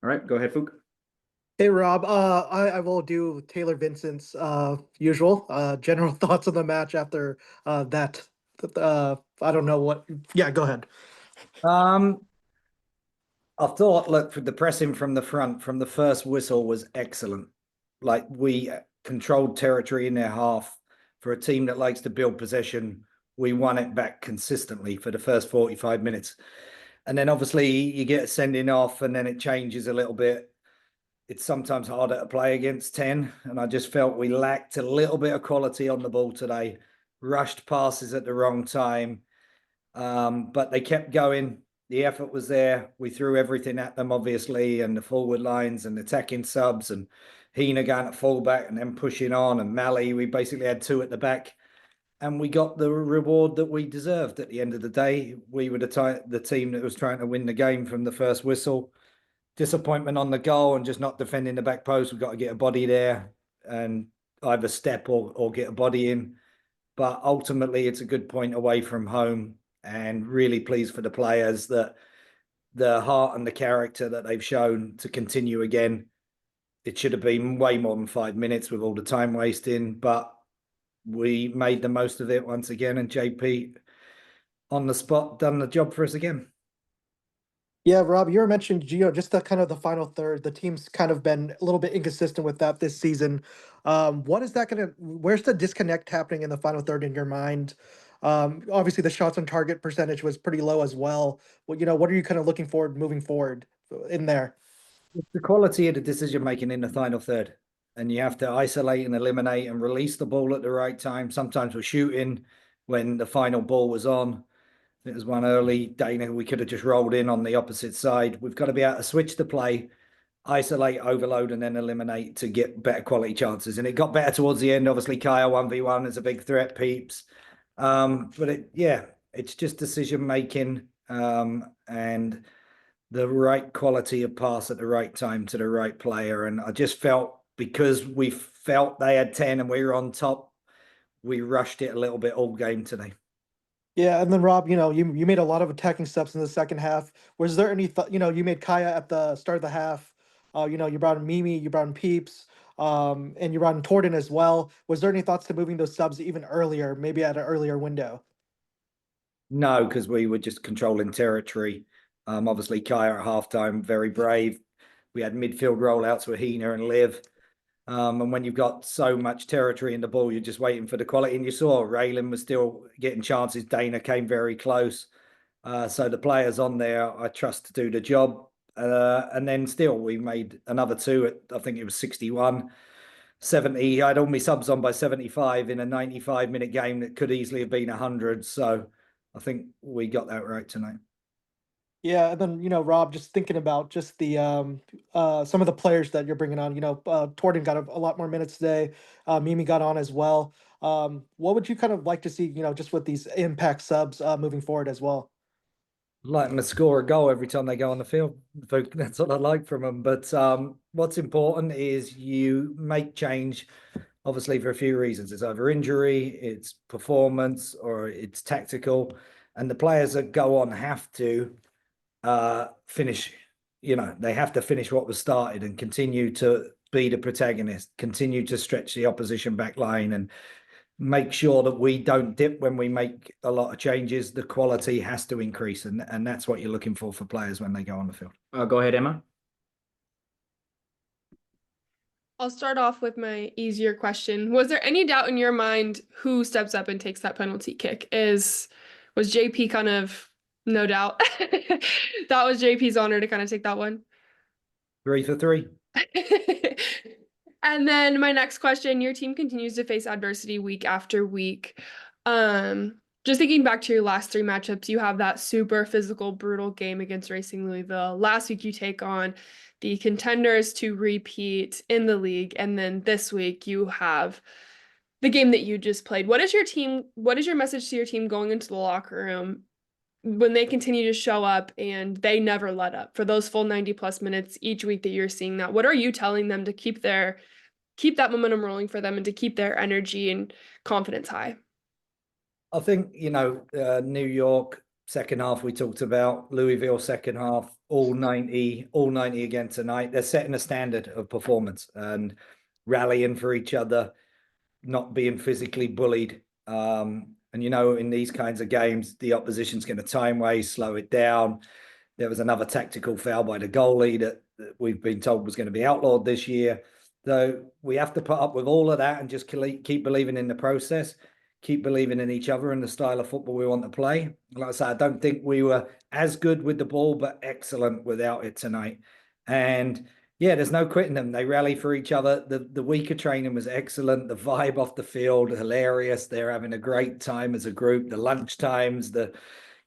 All right, go ahead, Fook. Hey Rob, I will do Taylor Vincent's usual general thoughts on the match after that. I don't know what. Yeah, go ahead. Um, I thought, look, for the pressing from the front, from the first whistle was excellent. Like we controlled territory in their half. For a team that likes to build possession, we won it back consistently for the first 45 minutes. And then obviously you get a sending off and then it changes a little bit. It's sometimes harder to play against 10. And I just felt we lacked a little bit of quality on the ball today. Rushed passes at the wrong time. But they kept going. The effort was there. We threw everything at them, obviously, and the forward lines and attacking subs and Hina going at fullback and then pushing on and Mally. We basically had two at the back. And we got the reward that we deserved at the end of the day. We were the team that was trying to win the game from the first whistle. Disappointment on the goal and just not defending the back post. We've got to get a body there and either step or get a body in. But ultimately, it's a good point away from home, and really pleased for the players that the heart and the character that they've shown to continue again. It should have been way more than 5 minutes with all the time wasting, but we made the most of it once again, and JP on the spot done the job for us again. Yeah, Rob, you were mentioning just the kind of the final third. The team's kind of been a little bit inconsistent with that this season. What is that gonna? Where's the disconnect happening in the final third in your mind? Obviously, the shots on target percentage was pretty low as well. Well, what are you kind of looking forward moving forward in there? It's the quality of the decision making in the final third, and you have to isolate and eliminate and release the ball at the right time. Sometimes we're shooting when the final ball was on. It was one early. Dana, we could have just rolled in on the opposite side. We've got to be able to switch the play, isolate, overload, and then eliminate to get better quality chances. And it got better towards the end. Obviously, Kaya 1v1 is a big threat, Peeps. But it's just decision making and the right quality of pass at the right time to the right player. And I just felt because we felt they had 10 and we were on top, we rushed it a little bit all game today. Yeah, and then Rob, you made a lot of attacking steps in the second half. Was there any you made Kaya at the start of the half. You brought in Mimi, you brought in Peeps, and you brought in Torden as well. Was there any thoughts to moving those subs even earlier, maybe at an earlier window? No, because we were just controlling territory. Obviously, Kaya at halftime, very brave. We had midfield rollouts with Hina and Liv. And when you've got so much territory in the ball, you're just waiting for the quality. And you saw Raylan was still getting chances. Dana came very close. So the players on there, I trust to do the job. And then still, we made another two at, I think it was 61. 70. I had all my subs on by 75 in a 95-minute game that could easily have been 100. So I think we got that right tonight. Yeah, and then Rob, just thinking about just the some of the players that you're bringing on. Torden got a lot more minutes today. Mimi got on as well. What would you kind of like to see? Just with these impact subs moving forward as well. Like them to score a goal every time they go on the field. That's what I like from them. But what's important is you make change, obviously, for a few reasons. It's either injury, it's performance, or it's tactical. And the players that go on have to finish, they have to finish what was started and continue to be the protagonist, continue to stretch the opposition back line and make sure that we don't dip when we make a lot of changes. The quality has to increase, and that's what you're looking for players when they go on the field. Go ahead, Emma. I'll start off with my easier question. Was there any doubt in your mind who steps up and takes that penalty kick? Was JP kind of no doubt? That was JP's honor to kind of take that one. 3 for 3. And then my next question, your team continues to face adversity week after week. Just thinking back to your last 3 matchups, you have that super physical, brutal game against Racing Louisville. Last week, you take on the contenders to repeat in the league. And then this week, you have the game that you just played. What is your message to your team going into the locker room when they continue to show up and they never let up for those full 90+ minutes each week that you're seeing that? What are you telling them to keep that momentum rolling for them and to keep their energy and confidence high? I think, New York, second half we talked about, Louisville, second half, all 90 again tonight. They're setting a standard of performance and rallying for each other, not being physically bullied. And, in these kinds of games, the opposition's going to time waste, slow it down. There was another tactical foul by the goalie that we've been told was going to be outlawed this year. So we have to put up with all of that and just keep believing in the process, keep believing in each other and the style of football we want to play. Like I said, I don't think we were as good with the ball, but excellent without it tonight. And yeah, there's no quitting them. They rally for each other. The week of training was excellent. The vibe off the field, hilarious. They're having a great time as a group. The lunch times, the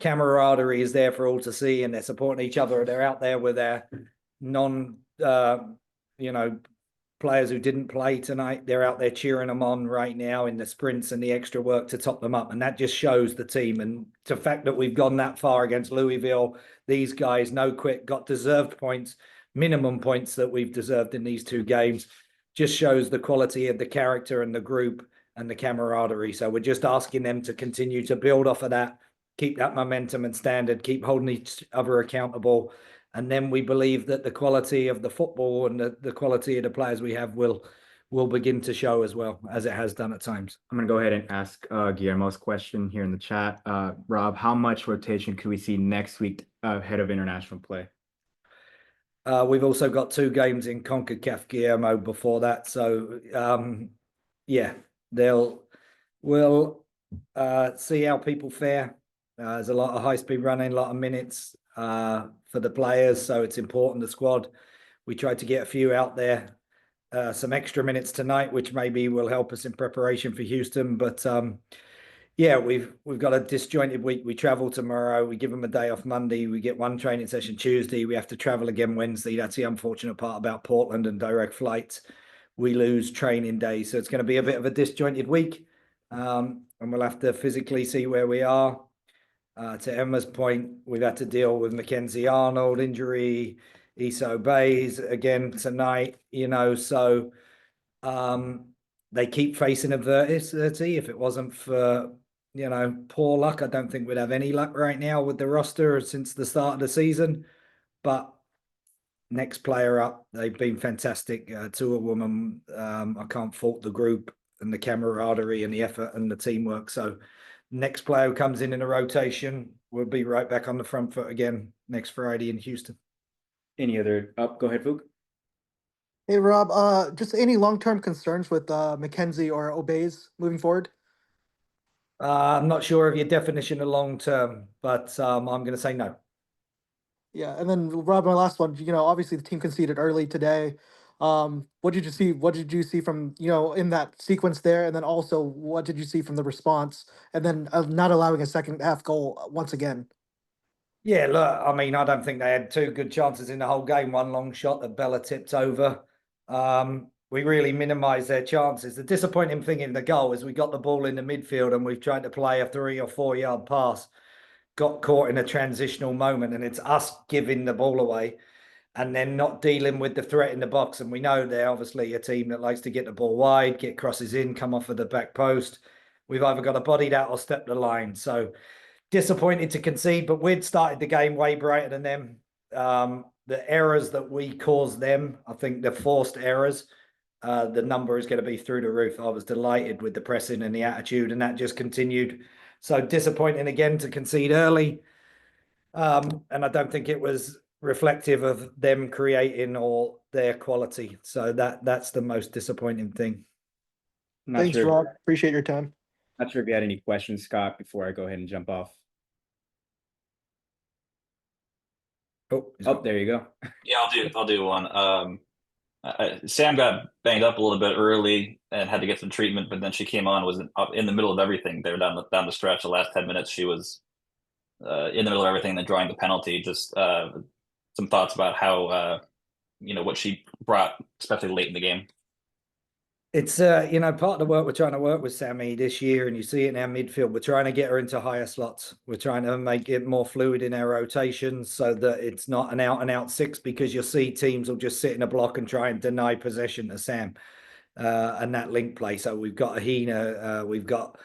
camaraderie is there for all to see, and they're supporting each other. They're out there with their players who didn't play tonight. They're out there cheering them on right now in the sprints and the extra work to top them up. And that just shows the team. And the fact that we've gone that far against Louisville, these guys, no quit, got deserved points, minimum points that we've deserved in these two games, just shows the quality of the character and the group and the camaraderie. So we're just asking them to continue to build off of that, keep that momentum and standard, keep holding each other accountable. And then we believe that the quality of the football and the quality of the players we have will begin to show as well, as it has done at times. I'm going to go ahead and ask Guillermo's question here in the chat. Rob, how much rotation could we see next week ahead of international play? We've also got 2 games in CONCACAF, Guillermo, before that. So, we'll see how people fare. There's a lot of high-speed running, a lot of minutes for the players, so it's important, the squad. We tried to get a few out there, some extra minutes tonight, which maybe will help us in preparation for Houston. But we've got a disjointed week. We travel tomorrow. We give them a day off Monday. We get 1 training session Tuesday. We have to travel again Wednesday. That's the unfortunate part about Portland and direct flights. We lose training days, so it's going to be a bit of a disjointed week, and we'll have to physically see where we are. To Emma's point, we've had to deal with Mackenzie Arnold injury, Iso Bays again tonight, so they keep facing adversity. If it wasn't for, poor luck, I don't think we'd have any luck right now with the roster since the start of the season. But next player up, they've been fantastic. 2 a woman. I can't fault the group and the camaraderie and the effort and the teamwork. So next player who comes in a rotation, we'll be right back on the front foot again next Friday in Houston. Any other? Go ahead, Fook. Hey, Rob, just any long-term concerns with Mackenzie or Obeys moving forward? I'm not sure of your definition of long-term, but I'm going to say no. Yeah, and then Rob, my last one, obviously the team conceded early today. What did you see? What did you see from, in that sequence there? And then also, what did you see from the response? And then not allowing a second half goal once again. Yeah, look, I mean, I don't think they had 2 good chances in the whole game. 1 long shot that Bella tipped over. We really minimised their chances. The disappointing thing in the goal is we got the ball in the midfield and we've tried to play a 3 or 4 yard pass, got caught in a transitional moment, and it's us giving the ball away and then not dealing with the threat in the box. And we know they're obviously a team that likes to get the ball wide, get crosses in, come off of the back post. We've either got to body that or step the line. So disappointed to concede, but we'd started the game way brighter than them. The errors that we caused them, I think the forced errors, the number is going to be through the roof. I was delighted with the pressing and the attitude, and that just continued. So disappointing again to concede early. And I don't think it was reflective of them creating or their quality. So that's the most disappointing thing. Thanks, Rob. Appreciate your time. Not sure if you had any questions, Scott, before I go ahead and jump off. Oh, there you go. Yeah, I'll do one. Sam got banged up a little bit early and had to get some treatment, but then she came on, was in the middle of everything there down the stretch. The last 10 minutes, she was in the middle of everything, then drawing the penalty. Just some thoughts about how what she brought, especially late in the game. It's part of the work we're trying to work with Sammy this year, and you see it in our midfield. We're trying to get her into higher slots. We're trying to make it more fluid in our rotations so that it's not an out-and-out 6, because you'll see teams will just sit in a block and try and deny possession to Sam and that link play. So we've got Ahina, we've got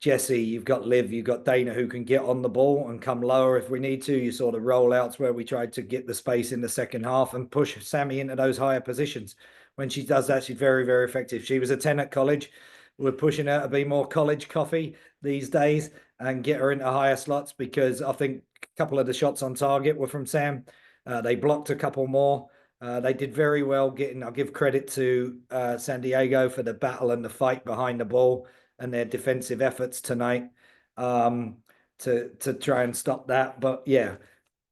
Jesse, you've got Liv, you've got Dana who can get on the ball and come lower if we need to. You saw the rollouts where we tried to get the space in the second half and push Sammy into those higher positions. When she does that, she's very, very effective. She was a 10 at college. We're pushing her to be more college Coffey these days and get her into higher slots, because I think a couple of the shots on target were from Sam. They blocked a couple more. They did very well getting, I'll give credit to San Diego for the battle and the fight behind the ball and their defensive efforts tonight to try and stop that. But yeah,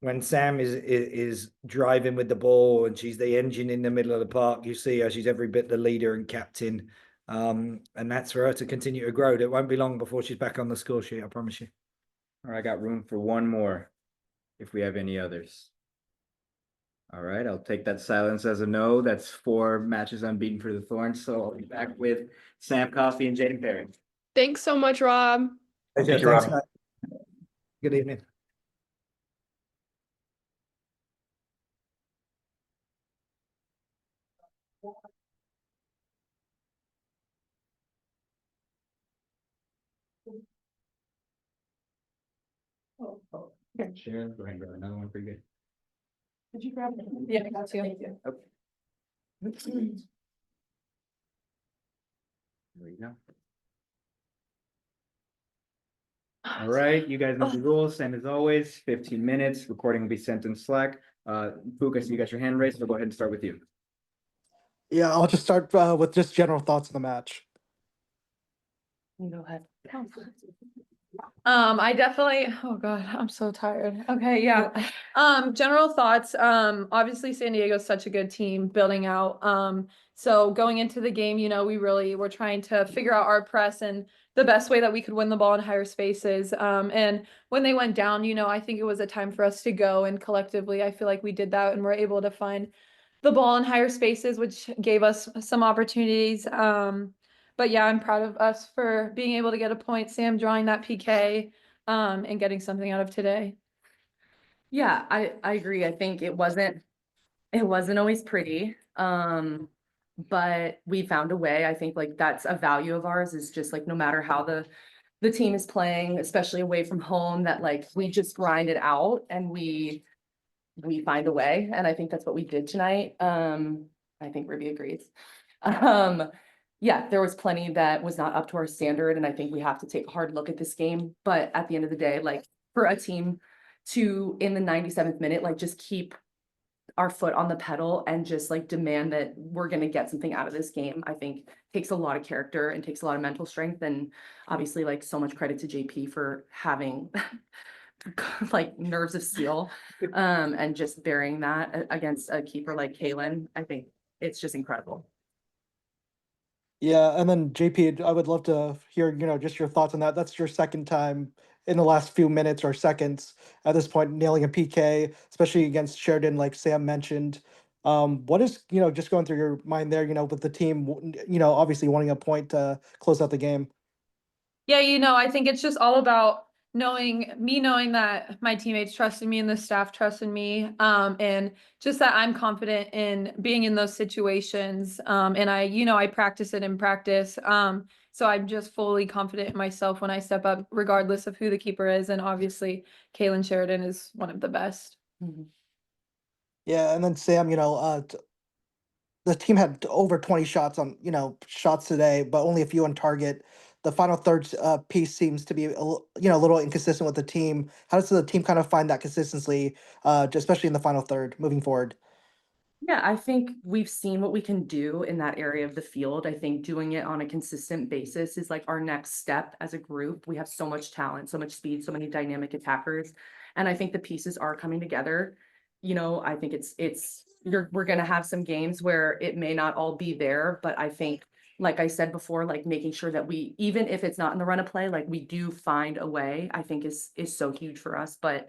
when Sam is driving with the ball and she's the engine in the middle of the park, you see her, she's every bit the leader and captain. And that's for her to continue to grow. It won't be long before she's back on the score sheet, I promise you. All right, I got room for one more if we have any others. All right, I'll take that silence as a no. That's 4 matches unbeaten for the Thorns. So I'll be back with Sam, Coffey, and Jayden Perry. Thanks so much, Rob. Thank you, Thanks, Rob. mate. Good evening. Sharon, go ahead and grab another one for you good. Did you grab it? Yeah, I got you. Thank you. There you go. All right, you guys know the rules, same as always, 15 minutes, recording will be sent in Slack. Lucas, you got your hand raised, so go ahead and start with you. Yeah, I'll just start with just general thoughts on the match. You go ahead. I definitely, oh God, I'm so tired. Okay, yeah. General thoughts. Obviously San Diego's such a good team building out. So going into the game, we really were trying to figure out our press and the best way that we could win the ball in higher spaces. And when they went down, I think it was a time for us to go, and collectively, I feel like we did that and we're able to find the ball in higher spaces, which gave us some opportunities. But yeah, I'm proud of us for being able to get a point, Sam drawing that PK, and getting something out of today. Yeah, I agree. I think it wasn't always pretty. But we found a way. I think like that's a value of ours, is just like no matter how the team is playing, especially away from home, that like we just grind it out and we find a way. And I think that's what we did tonight. I think Ruby agrees. Yeah, there was plenty that was not up to our standard, and I think we have to take a hard look at this game. But at the end of the day, like for a team to, in the 97th minute, like just keep our foot on the pedal and just like demand that we're going to get something out of this game, I think takes a lot of character and takes a lot of mental strength. And obviously like so much credit to JP for having like nerves of steel, and just bearing that against a keeper like Kaylin. I think it's just incredible. Yeah, and then JP, I would love to hear, just your thoughts on that. That's your second time in the last few minutes or seconds at this point nailing a PK, especially against Sheridan, like Sam mentioned. What is, just going through your mind there, with the team, obviously wanting a point to close out the game? Yeah, I think it's just all about knowing that my teammates trusted me and the staff trusted me, and just that I'm confident in being in those situations. And I practice it in practice. So I'm just fully confident in myself when I step up, regardless of who the keeper is. And obviously Kaylin Sheridan is one of the best. Mm-hmm. Yeah, and then Sam, the team had over 20 shots on, shots today, but only a few on target. The final third piece seems to be a little inconsistent with the team. How does the team kind of find that consistency, especially in the final third moving forward? Yeah, I think we've seen what we can do in that area of the field. I think doing it on a consistent basis is like our next step as a group. We have so much talent, so much speed, so many dynamic attackers. And I think the pieces are coming together. I think we're going to have some games where it may not all be there, but I think, like I said before, like making sure that we, even if it's not in the run of play, like we do find a way, I think is so huge for us. But,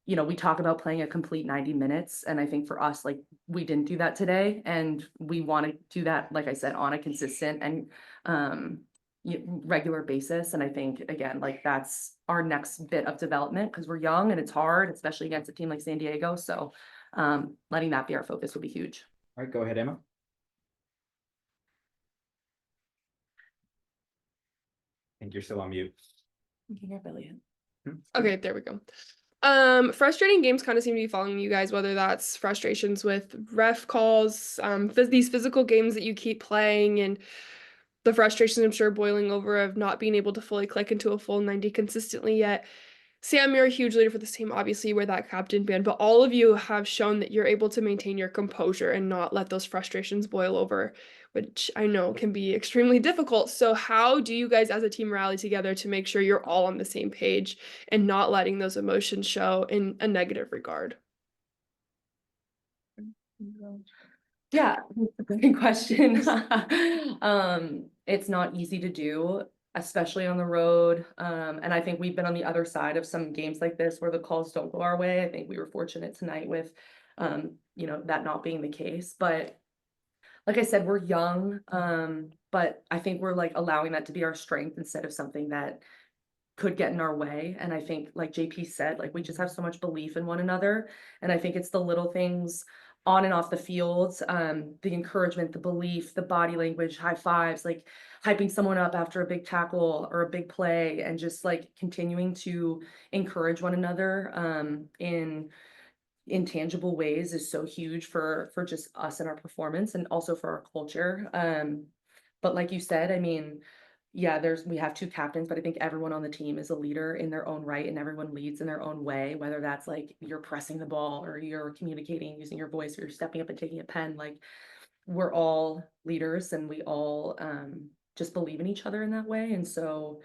we talk about playing a complete 90 minutes. And I think for us, like we didn't do that today, and we want to do that, like I said, on a consistent and, regular basis. And I think, again, like that's our next bit of development, because we're young and it's hard, especially against a team like San Diego. So letting that be our focus will be huge. All right, go ahead, Emma. think you're still on mute. You're brilliant. Okay, there we go. Frustrating games kind of seem to be following you guys, whether that's frustrations with ref calls, these physical games that you keep playing, and the frustrations I'm sure boiling over of not being able to fully click into a full 90 consistently yet. Sam, you're a huge leader for this team. Obviously, you wear that captain band, but all of you have shown that you're able to maintain your composure and not let those frustrations boil over, which I know can be extremely difficult. So how do you guys as a team rally together to make sure you're all on the same page and not letting those emotions show in a negative regard? Yeah, that's a good question. It's not easy to do, especially on the road. And I think we've been on the other side of some games like this where the calls don't go our way. I think we were fortunate tonight with, that not being the case. But like I said, we're young, but I think we're like allowing that to be our strength instead of something that could get in our way. And I think, like JP said, like we just have so much belief in one another. And I think it's the little things on and off the field, the encouragement, the belief, the body language, high fives, like hyping someone up after a big tackle or a big play, and just like continuing to encourage one another in intangible ways is so huge for just us and our performance, and also for our culture. But like you said, I mean, yeah, we have two captains, but I think everyone on the team is a leader in their own right, and everyone leads in their own way, whether that's like you're pressing the ball or you're communicating using your voice or you're stepping up and taking a pen. Like we're all leaders, and we all just believe in each other in that way. And so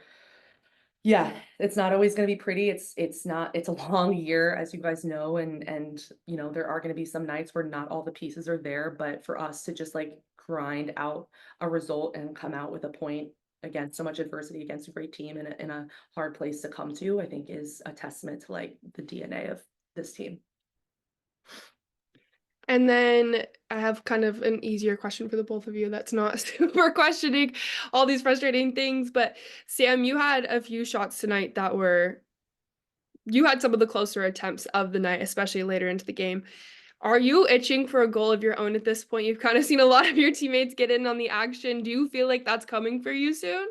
yeah, it's not always going to be pretty. It's a long year, as you guys know, and there are going to be some nights where not all the pieces are there, but for us to just like grind out a result and come out with a point against so much adversity against a great team in a hard place to come to, I think is a testament to like the DNA of this team. And then I have kind of an easier question for the both of you that's not super questioning all these frustrating things. But Sam, you had a few shots tonight you had some of the closer attempts of the night, especially later into the game. Are you itching for a goal of your own at this point? You've kind of seen a lot of your teammates get in on the action. Do you feel like that's coming for you soon?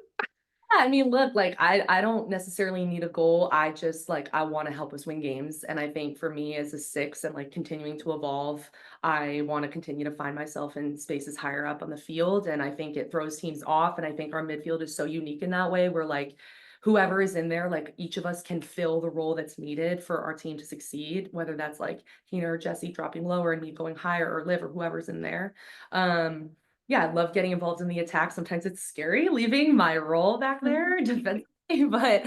Yeah, I mean, look, like I don't necessarily need a goal. I just like I want to help us win games. And I think for me as a six and like continuing to evolve, I want to continue to find myself in spaces higher up on the field. And I think it throws teams off. And I think our midfield is so unique in that way. Where like whoever is in there, like each of us can fill the role that's needed for our team to succeed, whether that's like Tina or Jesse dropping lower and me going higher, or Liv or whoever's in there. Yeah, I love getting involved in the attack. Sometimes it's scary leaving my role back there defensively, but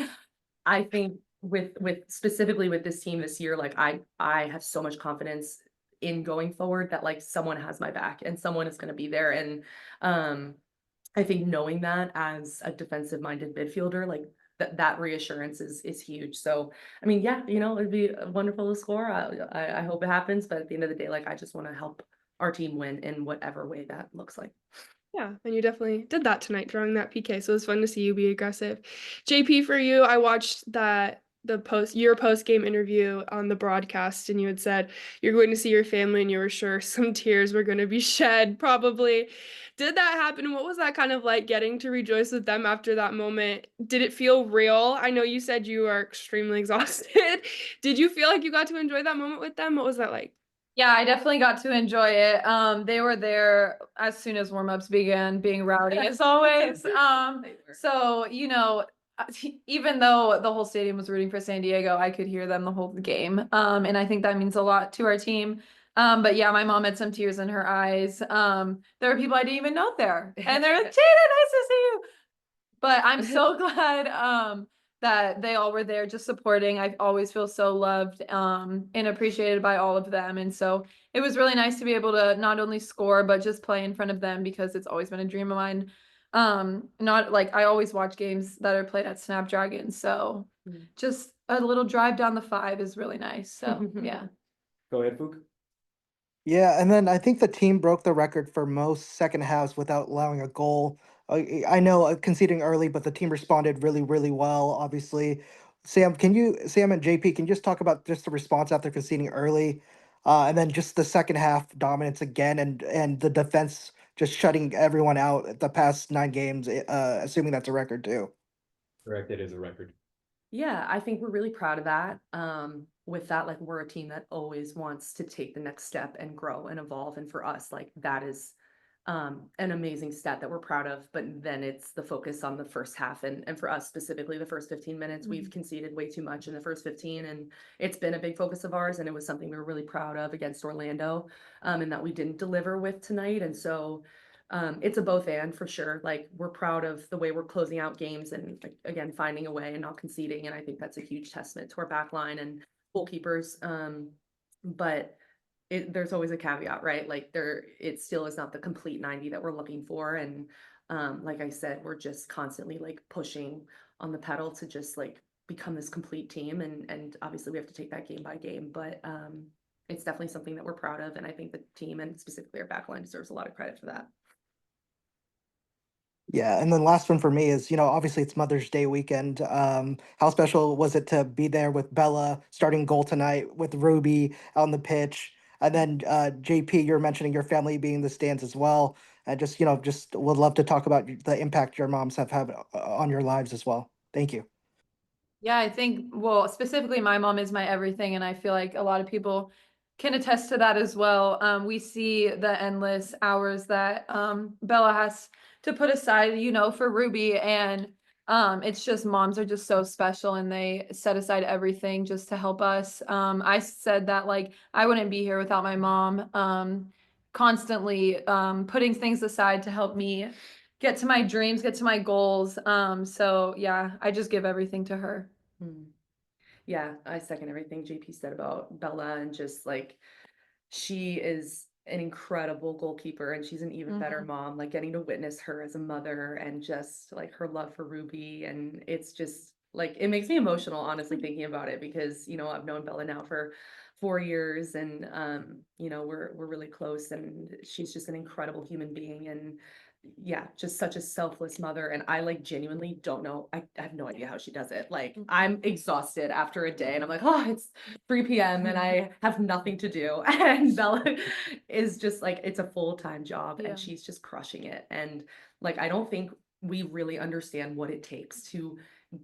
I think with specifically with this team this year, like I have so much confidence in going forward that like someone has my back and someone is going to be there. And I think knowing that as a defensive minded midfielder, like that reassurance is huge. So I mean, yeah, it'd be wonderful to score. I hope it happens, but at the end of the day, like I just want to help our team win in whatever way that looks like. Yeah, and you definitely did that tonight, drawing that PK. So it was fun to see you be aggressive. JP, for you, I watched your post game interview on the broadcast, and you had said you're going to see your family, and you were sure some tears were going to be shed, probably. Did that happen? What was that kind of like, getting to rejoice with them after that moment? Did it feel real? I know you said you are extremely exhausted. Did you feel like you got to enjoy that moment with them? What was that like? Yeah, I definitely got to enjoy it. They were there as soon as warm-ups began, being rowdy as always. So, even though the whole stadium was rooting for San Diego, I could hear them the whole game. And I think that means a lot to our team. But yeah, my mom had some tears in her eyes. There were people I didn't even know there. And they're like, Jada, nice to see you. But I'm so glad that they all were there just supporting. I always feel so loved and appreciated by all of them. And so it was really nice to be able to not only score, but just play in front of them, because it's always been a dream of mine. Not like I always watch games that are played at Snapdragon. So just a little drive down the 5 is really nice. So yeah. Go ahead, Fook. Yeah, and then I think the team broke the record for most second halves without allowing a goal. I know conceding early, but the team responded really, really well, obviously. Sam and JP, can you just talk about just the response after conceding early, and then just the second half dominance again, and the defense just shutting everyone out the past 9 games, assuming that's a record too. Correct, it is a record. Yeah, I think we're really proud of that. With that, like we're a team that always wants to take the next step and grow and evolve. And for us, like that is an amazing stat that we're proud of. But then it's the focus on the first half. And for us specifically, the first 15 minutes, we've conceded way too much in the first 15. And it's been a big focus of ours. And it was something we were really proud of against Orlando, and that we didn't deliver with tonight. And so it's a both and for sure. Like we're proud of the way we're closing out games and like, again, finding a way and not conceding. And I think that's a huge testament to our back line and goalkeepers. But there's always a caveat, right? Like it still is not the complete 90 that we're looking for. And like I said, we're just constantly like pushing on the pedal to just like become this complete team. And obviously we have to take that game by game, but it's definitely something that we're proud of. And I think the team and specifically our back line deserves a lot of credit for that. Yeah, and then last one for me is, obviously it's Mother's Day weekend. How special was it to be there with Bella starting goal tonight, with Ruby on the pitch, and then JP, you're mentioning your family being in the stands as well. And just would love to talk about the impact your moms have had on your lives as well. Thank you. Yeah, I think, well, specifically my mom is my everything, and I feel like a lot of people can attest to that as well. We see the endless hours that Bella has to put aside, for Ruby, and it's just moms are just so special and they set aside everything just to help us. I said that like I wouldn't be here without my mom, constantly putting things aside to help me get to my dreams, get to my goals. So yeah, I just give everything to her. Yeah, I second everything JP said about Bella and just like she is an incredible goalkeeper and she's an even better mom, like getting to witness her as a mother and just like her love for Ruby. And it's just like it makes me emotional, honestly, thinking about it because I've known Bella now for 4 years and we're really close and she's just an incredible human being and yeah, just such a selfless mother. And I like genuinely don't know. I have no idea how she does it. Like I'm exhausted after a day and I'm like, oh, it's 3 p.m. and I have nothing to do. And Bella is just like, it's a full-time job Yeah. and she's just crushing it. And like, I don't think we really understand what it takes to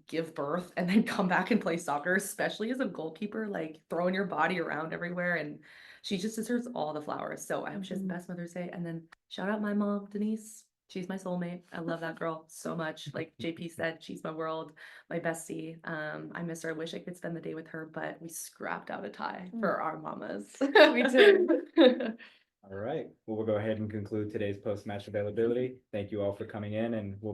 give birth and then come back and play soccer, especially as a goalkeeper, like throwing your body around everywhere. And she just deserves all the flowers. So I hope she has the best Mother's Day. And then shout out my mom, Denise. She's my soulmate. I love that girl so much. Like JP said, she's my world, my bestie. I miss her. I wish I could spend the day with her, but we scrapped out a tie for our mamas. We did. All right, well, we'll go ahead and conclude today's post-match availability. Thank you all for coming in and we'll